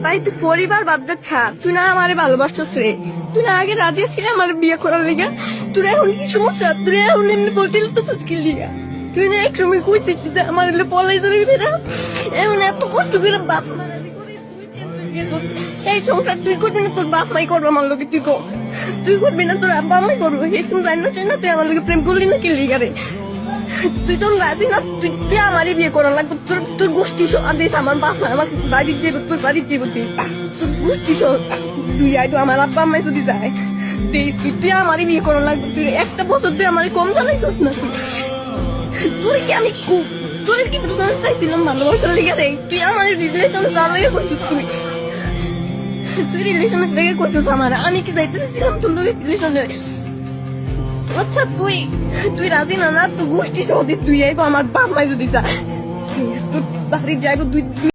ভাই তুই পরিবার বাদ দে ছাড়, তুই না আমারে ভালোবাসছিস রে, তুই না আগে রাজি ছিলি আমার বিয়ে করার লিগা, তোর এখন কি সমস্যা? তুই এখন এমনি বলতে তো কি লিগা? তুই না এক সময় কইছিস যে আমার এলে পলাই ধরে না, এমন এত কষ্ট করে বাপ মারানি করে এই সংসার তুই করবি না, তোর বাপ মাই করবো আমার লোকে, তুই করবি না, তোর আব্বা মাই করবো। এই তুমি জানি না তুই আমার লোকে প্রেম করলি না কি লিগা রে? তুই তো রাজি না, তুই আমারই বিয়ে করা লাগবে, তোর গোষ্ঠী আদেশ আমার বাপ মা আমার বাড়ি যাবো, তোর বাড়ি যাবো, তোর গোষ্ঠী তুই আয় তো আমার আব্বা আম্মাই যদি যায় তুই আমারই বিয়ে করা লাগবে। তুই একটা বছর তুই আমার কম জানাইছিস না, তোর কি আমি তোর কি চাইছিলাম ভালোবাসার লিগে রে? তুই আমার রিলেশন চালিয়ে করছিস, তুই রিলেশনের থেকে করছিস আমার, আমি কি যাইতে চাইছিলাম তোর রিলেশনে? আচ্ছা তুই রাজি না, না তো গোষ্ঠী সহ তুই আইবো আমার বাপ মাই যদি যায়, তোর বাড়ি যাইবো, তুই